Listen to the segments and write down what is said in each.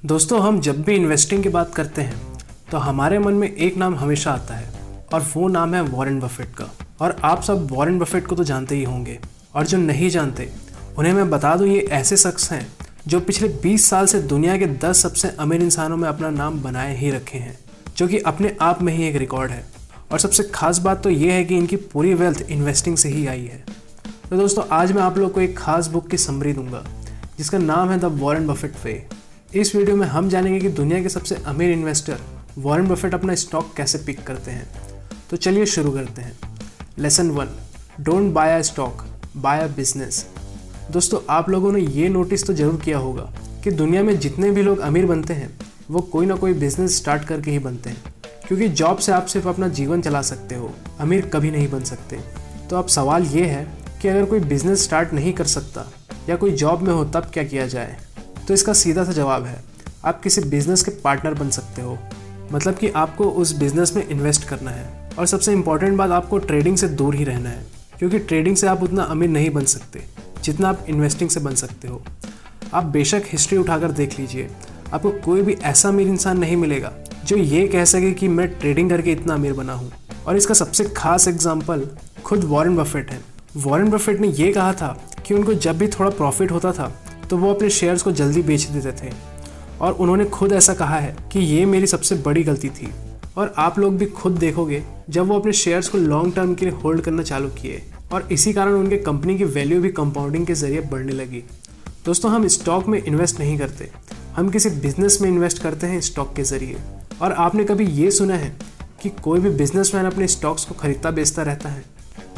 दोस्तों, हम जब भी इन्वेस्टिंग की बात करते हैं तो हमारे मन में एक नाम हमेशा आता है और वो नाम है वॉरेन बफेट का। और आप सब वॉरेन बफेट को तो जानते ही होंगे, और जो नहीं जानते उन्हें मैं बता दूं, ये ऐसे शख्स हैं जो पिछले 20 साल से दुनिया के 10 सबसे अमीर इंसानों में अपना नाम बनाए ही रखे हैं, जो कि अपने आप में ही एक रिकॉर्ड है। और सबसे खास बात तो ये है कि इनकी पूरी वेल्थ इन्वेस्टिंग से ही आई है। तो दोस्तों, आज मैं आप लोग को एक खास बुक की समरी दूंगा जिसका नाम है द वॉरेन बफेट वे। इस वीडियो में हम जानेंगे कि दुनिया के सबसे अमीर इन्वेस्टर वॉरेन बफेट अपना स्टॉक कैसे पिक करते हैं। तो चलिए शुरू करते हैं। Lesson 1, don't buy a stock, buy a business. दोस्तों, आप लोगों ने ये नोटिस तो जरूर किया होगा कि दुनिया में जितने भी लोग अमीर बनते हैं वो कोई ना कोई बिजनेस स्टार्ट करके ही बनते हैं, क्योंकि जॉब से आप सिर्फ अपना जीवन चला सकते हो, अमीर कभी नहीं बन सकते। तो अब सवाल ये है कि अगर कोई बिजनेस स्टार्ट नहीं कर सकता या कोई जॉब में हो तब क्या किया जाए। तो इसका सीधा सा जवाब है, आप किसी बिजनेस के पार्टनर बन सकते हो। मतलब कि आपको उस बिजनेस में इन्वेस्ट करना है। और सबसे इम्पॉर्टेंट बात, आपको ट्रेडिंग से दूर ही रहना है, क्योंकि ट्रेडिंग से आप उतना अमीर नहीं बन सकते जितना आप इन्वेस्टिंग से बन सकते हो। आप बेशक हिस्ट्री उठाकर देख लीजिए, आपको कोई भी ऐसा अमीर इंसान नहीं मिलेगा जो ये कह सके कि मैं ट्रेडिंग करके इतना अमीर बना हूँ। और इसका सबसे खास एग्जाम्पल खुद वॉरेन बफेट है। वॉरेन बफेट ने ये कहा था कि उनको जब भी थोड़ा प्रॉफिट होता था तो वो अपने शेयर्स को जल्दी बेच देते थे। और उन्होंने खुद ऐसा कहा है कि ये मेरी सबसे बड़ी गलती थी। और आप लोग भी खुद देखोगे जब वो अपने शेयर्स को लॉन्ग टर्म के लिए होल्ड करना चालू किए, और इसी कारण उनके कंपनी की वैल्यू भी कंपाउंडिंग के जरिए बढ़ने लगी। दोस्तों, हम स्टॉक में इन्वेस्ट नहीं करते, हम किसी बिजनेस में इन्वेस्ट करते हैं स्टॉक के जरिए। और आपने कभी ये सुना है कि कोई भी बिजनेसमैन अपने स्टॉक्स को खरीदता बेचता रहता है?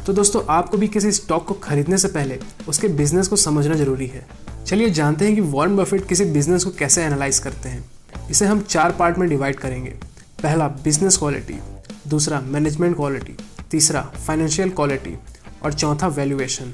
तो दोस्तों, आपको भी किसी स्टॉक को खरीदने से पहले उसके बिजनेस को समझना जरूरी है। चलिए जानते हैं कि वॉरेन बफेट किसी बिजनेस को कैसे एनालाइज करते हैं। इसे हम 4 पार्ट में डिवाइड करेंगे। पहला, बिजनेस क्वालिटी। दूसरा, मैनेजमेंट क्वालिटी। तीसरा, फाइनेंशियल क्वालिटी। और चौथा, वैल्यूएशन।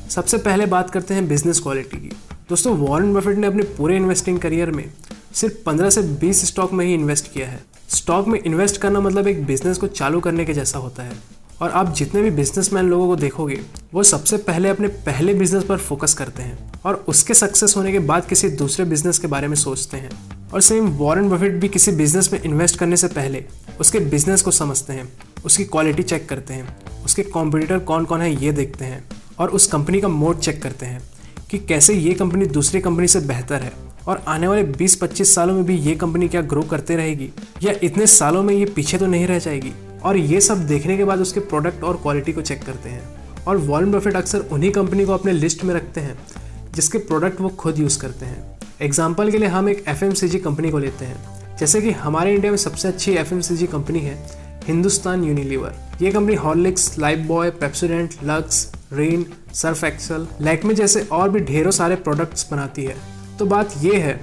सबसे पहले बात करते हैं बिजनेस क्वालिटी की। दोस्तों, वॉरेन बफेट ने अपने पूरे इन्वेस्टिंग करियर में सिर्फ 15 से 20 स्टॉक में ही इन्वेस्ट किया है। स्टॉक में इन्वेस्ट करना मतलब एक बिजनेस को चालू करने के जैसा होता है। और आप जितने भी बिजनेसमैन लोगों को देखोगे वो सबसे पहले अपने पहले बिजनेस पर फोकस करते हैं और उसके सक्सेस होने के बाद किसी दूसरे बिजनेस के बारे में सोचते हैं। और सेम वॉरेन बफेट भी किसी बिजनेस में इन्वेस्ट करने से पहले उसके बिजनेस को समझते हैं, उसकी क्वालिटी चेक करते हैं, उसके कॉम्पिटिटर कौन कौन है ये देखते हैं, और उस कंपनी का मोड चेक करते हैं कि कैसे ये कंपनी दूसरी कंपनी से बेहतर है, और आने वाले 20-25 सालों में भी ये कंपनी क्या ग्रो करते रहेगी या इतने सालों में ये पीछे तो नहीं रह जाएगी। और ये सब देखने के बाद उसके प्रोडक्ट और क्वालिटी को चेक करते हैं। और वॉरेन बफेट अक्सर उन्हीं कंपनी को अपने लिस्ट में रखते हैं जिसके प्रोडक्ट वो खुद यूज़ करते हैं। एग्जाम्पल के लिए हम एक FMCG कंपनी को लेते हैं। जैसे कि हमारे इंडिया में सबसे अच्छी FMCG कंपनी है हिंदुस्तान यूनिलीवर। ये company Horlicks, Lifebuoy, Pepsodent, Lux, Rin, Surf Excel, Lakme जैसे और भी ढेरों सारे प्रोडक्ट्स बनाती है। तो बात ये है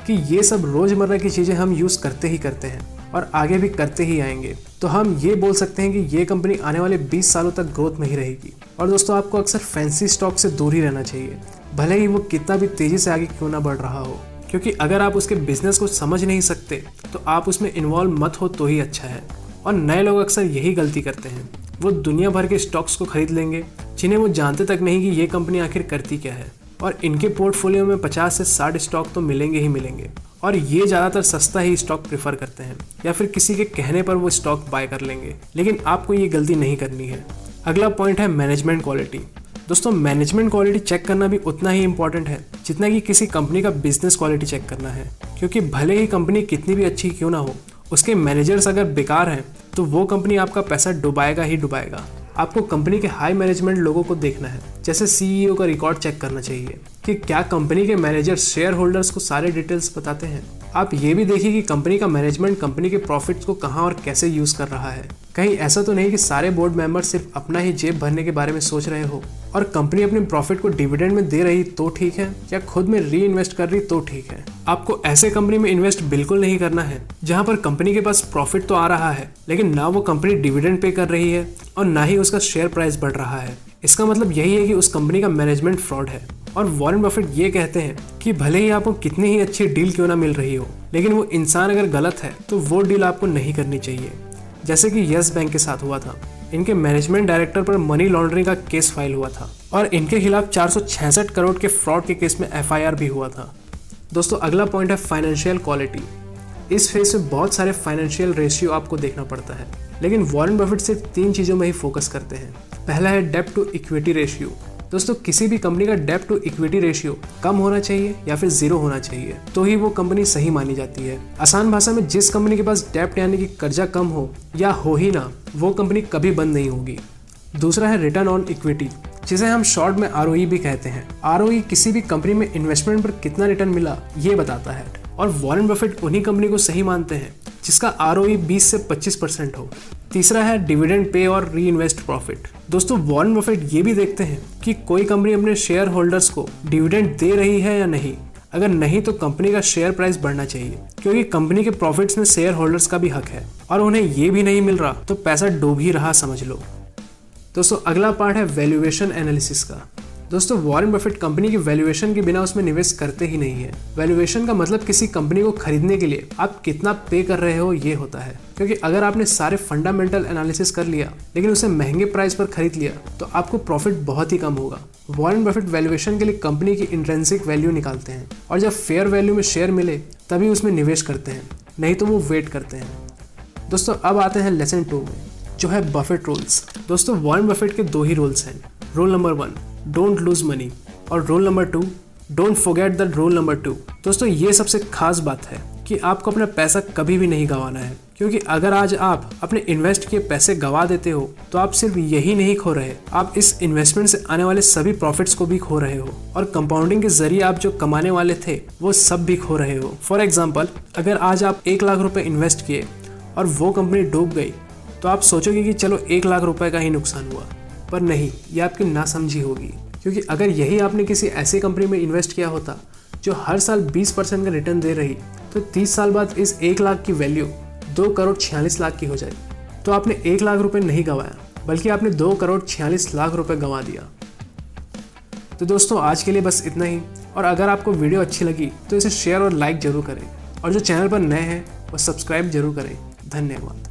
कि ये सब रोज़मर्रा की चीज़ें हम यूज़ करते ही करते हैं और आगे भी करते ही आएंगे। तो हम ये बोल सकते हैं कि ये कंपनी आने वाले 20 सालों तक ग्रोथ में ही रहेगी। और दोस्तों, आपको अक्सर फैंसी स्टॉक से दूर ही रहना चाहिए, भले ही वो कितना भी तेज़ी से आगे क्यों ना बढ़ रहा हो, क्योंकि अगर आप उसके बिजनेस को समझ नहीं सकते तो आप उसमें इन्वॉल्व मत हो तो ही अच्छा है। और नए लोग अक्सर यही गलती करते हैं, वो दुनिया भर के स्टॉक्स को खरीद लेंगे जिन्हें वो जानते तक नहीं कि ये कंपनी आखिर करती क्या है। और इनके पोर्टफोलियो में 50 से 60 स्टॉक तो मिलेंगे ही मिलेंगे, और ये ज़्यादातर सस्ता ही स्टॉक प्रेफर करते हैं या फिर किसी के कहने पर वो स्टॉक बाय कर लेंगे। लेकिन आपको ये गलती नहीं करनी है। अगला पॉइंट है मैनेजमेंट क्वालिटी। दोस्तों, मैनेजमेंट क्वालिटी चेक करना भी उतना ही इंपॉर्टेंट है जितना कि किसी कंपनी का बिजनेस क्वालिटी चेक करना है। क्योंकि भले ही कंपनी कितनी भी अच्छी क्यों ना हो, उसके मैनेजर्स अगर बेकार हैं तो वो कंपनी आपका पैसा डुबाएगा ही डुबाएगा। आपको कंपनी के हाई मैनेजमेंट लोगों को देखना है, जैसे CEO का रिकॉर्ड चेक करना चाहिए कि क्या कंपनी के मैनेजर शेयर होल्डर्स को सारे डिटेल्स बताते हैं। आप ये भी देखिए कि कंपनी का मैनेजमेंट कंपनी के प्रॉफिट्स को कहाँ और कैसे यूज कर रहा है। कहीं ऐसा तो नहीं कि सारे बोर्ड मेंबर सिर्फ अपना ही जेब भरने के बारे में सोच रहे हो और कंपनी अपने प्रॉफिट को डिविडेंड में दे रही तो ठीक है, या खुद में री इन्वेस्ट कर रही तो ठीक है। आपको ऐसे कंपनी में इन्वेस्ट बिल्कुल नहीं करना है जहां पर कंपनी के पास प्रॉफिट तो आ रहा है लेकिन ना वो कंपनी डिविडेंड पे कर रही है और ना ही उसका शेयर प्राइस बढ़ रहा है। इसका मतलब यही है कि उस कंपनी का मैनेजमेंट फ्रॉड है। और वॉरेन बफेट ये कहते हैं कि भले ही आपको कितनी ही अच्छी डील क्यों ना मिल रही हो, लेकिन वो इंसान अगर गलत है तो वो डील आपको नहीं करनी चाहिए। जैसे कि यस बैंक के साथ हुआ था। इनके मैनेजमेंट डायरेक्टर पर मनी लॉन्ड्रिंग का केस फाइल हुआ था और इनके खिलाफ 466 करोड़ के फ्रॉड के केस में FIR भी हुआ था। दोस्तों अगला पॉइंट है फाइनेंशियल क्वालिटी। इस फेज में बहुत सारे फाइनेंशियल रेशियो आपको देखना पड़ता है, लेकिन वॉरेन बफेट सिर्फ 3 चीज़ों में ही फोकस करते हैं। पहला है डेब्ट टू इक्विटी रेशियो। दोस्तों किसी भी कंपनी का डेब्ट टू इक्विटी रेशियो कम होना चाहिए या फिर 0 होना चाहिए, तो ही वो कंपनी सही मानी जाती है। आसान भाषा में जिस कंपनी के पास डेब्ट यानी कि कर्जा कम हो या हो ही ना, वो कंपनी कभी बंद नहीं होगी। दूसरा है रिटर्न ऑन इक्विटी, जिसे हम शॉर्ट में ROE भी कहते हैं। ROE किसी भी कंपनी में इन्वेस्टमेंट पर कितना रिटर्न मिला ये बताता है, और वॉरेन बफेट उन्हीं कंपनी को सही मानते हैं जिसका ROE 20 से 25% हो। तीसरा है डिविडेंड पे और री इन्वेस्ट प्रॉफिट। दोस्तों वॉरेन बफेट ये भी देखते हैं कि कोई कंपनी अपने शेयर होल्डर्स को डिविडेंड दे रही है या नहीं। अगर नहीं तो कंपनी का शेयर प्राइस बढ़ना चाहिए, क्योंकि कंपनी के प्रॉफिट्स में शेयर होल्डर्स का भी हक है, और उन्हें ये भी नहीं मिल रहा तो पैसा डूब ही रहा समझ लो। दोस्तों अगला पार्ट है वैल्यूएशन एनालिसिस का। दोस्तों वॉरेन बफेट कंपनी की वैल्यूएशन के बिना उसमें निवेश करते ही नहीं है। वैल्यूएशन का मतलब किसी कंपनी को खरीदने के लिए आप कितना पे कर रहे हो ये होता है, क्योंकि अगर आपने सारे फंडामेंटल एनालिसिस कर लिया लेकिन उसे महंगे प्राइस पर खरीद लिया तो आपको प्रॉफिट बहुत ही कम होगा। वॉरेन बफेट वैल्यूएशन के लिए कंपनी की इंट्रिंसिक वैल्यू निकालते हैं, और जब फेयर वैल्यू में शेयर मिले तभी उसमें निवेश करते हैं, नहीं तो वो वेट करते हैं। दोस्तों अब आते हैं लेसन 2 में, जो है बफेट रूल्स। दोस्तों वॉरेन बफेट के 2 ही रूल्स हैं। Rule number 1 don't lose money, और rule number 2 don't forget the rule number 2। दोस्तों ये सबसे खास बात है कि आपको अपना पैसा कभी भी नहीं गंवाना है, क्योंकि अगर आज आप अपने इन्वेस्ट किए पैसे गंवा देते हो तो आप सिर्फ यही नहीं खो रहे, आप इस इन्वेस्टमेंट से आने वाले सभी प्रॉफिट्स को भी खो रहे हो, और कंपाउंडिंग के जरिए आप जो कमाने वाले थे वो सब भी खो रहे हो। फॉर एग्जाम्पल, अगर आज आप 1 लाख रुपए इन्वेस्ट किए और वो कंपनी डूब गई तो आप सोचोगे कि चलो 1 लाख रुपए का ही नुकसान हुआ, पर नहीं, ये आपकी नासमझी होगी। क्योंकि अगर यही आपने किसी ऐसी कंपनी में इन्वेस्ट किया होता जो हर साल 20% का रिटर्न दे रही, तो 30 साल बाद इस 1 लाख की वैल्यू 2 करोड़ 46 लाख की हो जाए। तो आपने 1 लाख रुपए नहीं गंवाया, बल्कि आपने 2 करोड़ 46 लाख रुपए गंवा दिया। तो दोस्तों आज के लिए बस इतना ही, और अगर आपको वीडियो अच्छी लगी तो इसे शेयर और लाइक जरूर करें, और जो चैनल पर नए हैं वो सब्सक्राइब जरूर करें। धन्यवाद।